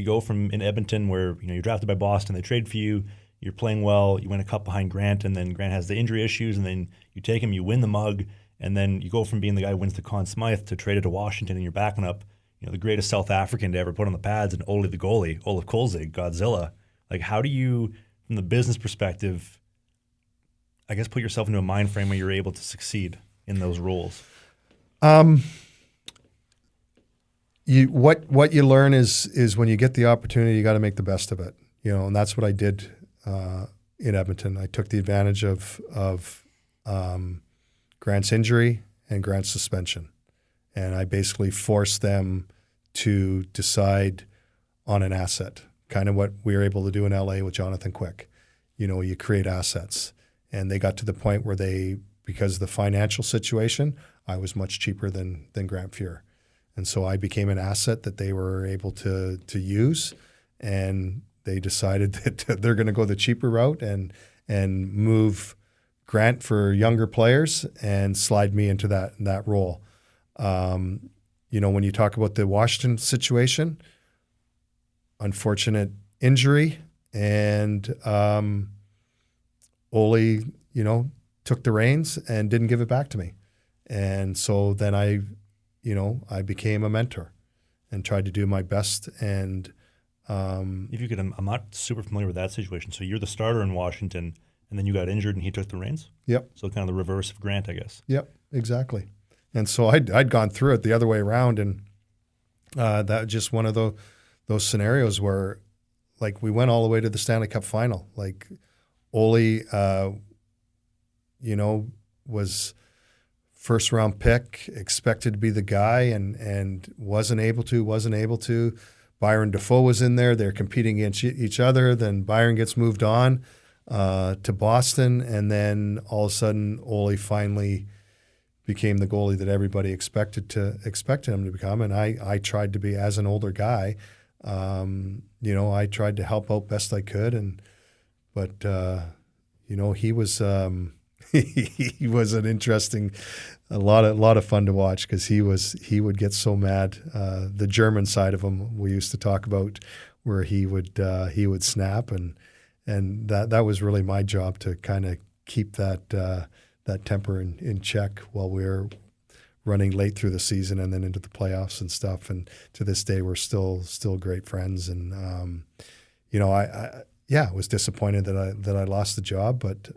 go from in Edmonton where, you're drafted by Boston, they trade for you, you're playing well, you win a cup behind Grant, and then Grant has the injury issues, and then you take him, you win the mug, and then you go from being the guy who wins the Conn Smythe to traded to Washington, and you're backing up, the greatest South African to ever put on the pads, and Ole the goalie, Olaf Kolzig, Godzilla. Like, how do you, from the business perspective, I guess, put yourself into a mind frame where you're able to succeed in those roles? What you learn is when you get the opportunity, you got to make the best of it. And that's what I did in Edmonton. I took the advantage of Grant's injury and Grant's suspension, and I basically forced them to decide on an asset, kind of what we were able to do in LA with Jonathan Quick. You create assets, and they got to the point where because of the financial situation, I was much cheaper than Grant Fuhr. And so I became an asset that they were able to use, and they decided that they're going to go the cheaper route and move Grant for younger players and slide me into that role. When you talk about the Washington situation, unfortunate injury, and Ole, took the reins and didn't give it back to me. And so then I became a mentor and tried to do my best. And if you could, I'm not super familiar with that situation. So you're the starter in Washington, and then you got injured, and he took the reins. Yep. So kind of the reverse of Grant, I guess. Yep, exactly. And so I'd gone through it the other way around, and that just one of those scenarios where, like, we went all the way to the Stanley Cup final. Like, Ole, was first round pick, expected to be the guy, and wasn't able to. Byron Dafoe was in there. They're competing against each other. Then Byron gets moved on to Boston, and then all of a sudden, Ole finally became the goalie that everybody expected him to become. And I tried to be, as an older guy, I tried to help out best I could, but he was he was an interesting, a lot of fun to watch, because he would get so mad. The German side of him we used to talk about, where he would snap, and that was really my job, to kind of keep that temper in check while we were running late through the season and then into the playoffs and stuff. And to this day, we're still great friends. And I was disappointed that I lost the job, but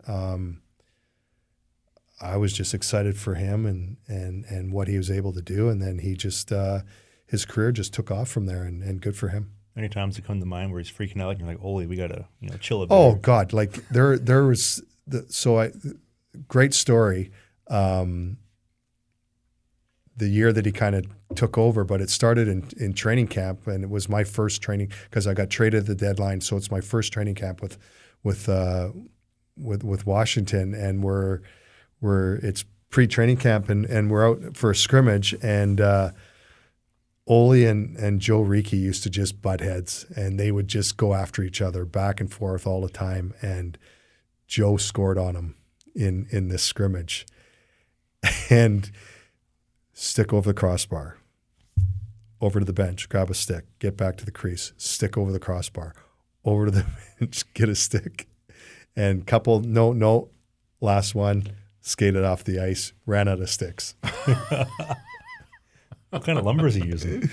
I was just excited for him and what he was able to do. And then he just his career just took off from there, and good for him. Any times it come to mind where he's freaking out and you're like, Ole, we gotta chill a bit? Oh God, like there was great story. The year that he kind of took over, but it started in training camp, and it was my first training, because I got traded at the deadline. So it's my first training camp with Washington, and it's pre-training camp, and we're out for a scrimmage, and Ole and Joe Ricci used to just butt heads, and they would just go after each other back and forth all the time. And Joe scored on him in this scrimmage, and stick over the crossbar, over to the bench, grab a stick, get back to the crease, stick over the crossbar, over to the bench, get a stick, and last one, skated off the ice, ran out of sticks. What kind of lumber is he using?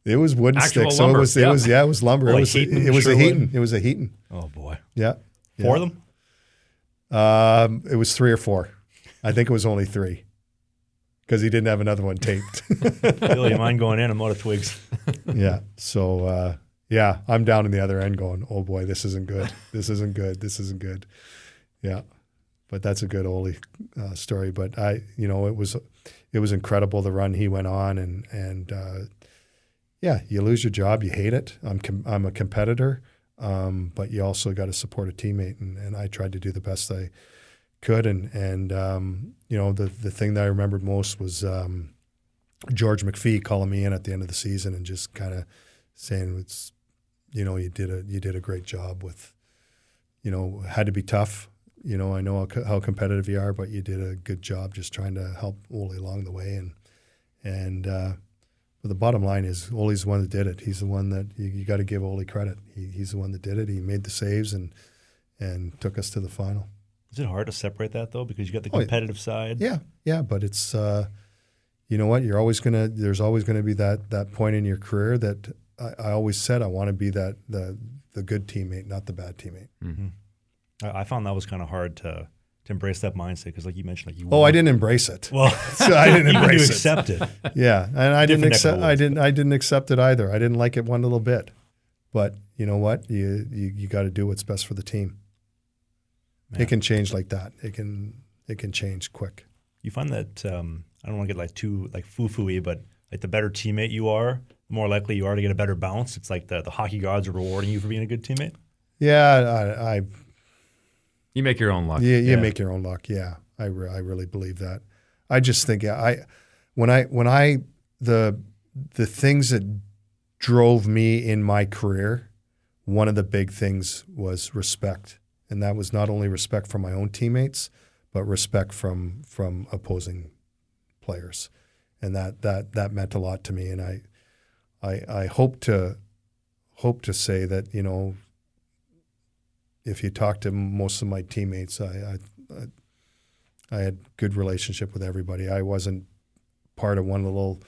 It was wooden Actual sticks. lumber. So it was lumber. Like it was Heaton, it was a Sherwood? Heaton. It was a Heaton. Oh boy. Yeah. Four of them? It was 3 or 4. I think it was only 3, because he didn't have another one taped. Bill, you mind going in? I'm out of twigs. Yeah. So I'm down in the other end going, oh boy, this isn't good. This isn't good. This isn't good. Yeah. But that's a good Ole story. But it was incredible, the run he went on, and you lose your job, you hate it. I'm a competitor, but you also got to support a teammate, and I tried to do the best I could. And the thing that I remembered most was George McPhee calling me in at the end of the season and just kind of saying, it's, you did a great job with, had to be tough. I know how competitive you are, but you did a good job just trying to help Ole along the way. But But the bottom line is Ole's the one that did it. He's the one that you got to give Ole credit. He's the one that did it. He made the saves and took us to the final. Is it hard to separate that though? Because you got the competitive side. Yeah, but it's you know what? There's always gonna be that point in your career that I always said I want to be the good teammate, not the bad teammate. Mm-hmm. I found that was kind of hard to embrace that mindset because, like you mentioned, I didn't embrace it. Well, so I didn't embrace it. You accept it. Yeah, and I didn't accept it either. I didn't like it one little bit. But you know what? You got to do what's best for the team. Man. It can change like that. It can change quick. You find that I don't want to get like too like foo-foo-y, but like the better teammate you are, the more likely you are to get a better bounce. It's like the hockey gods are rewarding you for being a good teammate. Yeah, you make your own luck. You make your own luck. Yeah, I really believe that. I just think the things that drove me in my career, one of the big things was respect, and that was not only respect from my own teammates, but respect from opposing players, and that meant a lot to me. And I hope to say that, you know, if you talk to most of my teammates, I had good relationship with everybody. I wasn't part of one little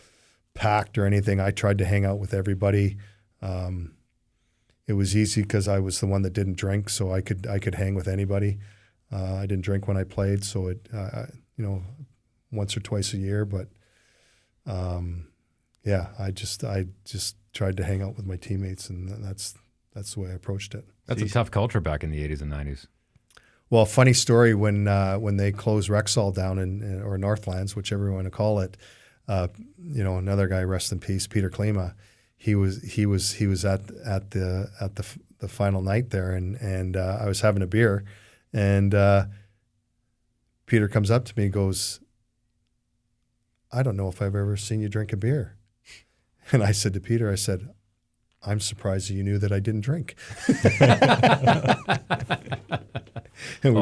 pact or anything. I tried to hang out with everybody. It was easy because I was the one that didn't drink, so I could hang with anybody. I didn't drink when I played, so once or twice a year. But I just tried to hang out with my teammates, and that's the way I approached it. That's a tough culture back in the 80s and 90s. Well, funny story, when they closed Rexall down or Northlands, whichever you want to call it, another guy, rest in peace, Peter Klima, he was at the final night there, and I was having a beer, and Peter comes up to me and goes, "I don't know if I've ever seen you drink a beer." And I said to Peter, "I'm surprised you knew that I didn't drink." And we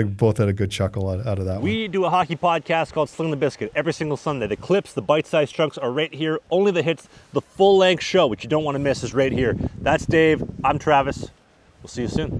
both had a good chuckle out of that one. We do a hockey podcast called Sling the Biscuit every single Sunday. The clips, the bite-sized chunks are right here. Only the hits, the full-length show, which you don't want to miss, is right here. That's Dave. I'm Travis. We'll see you soon.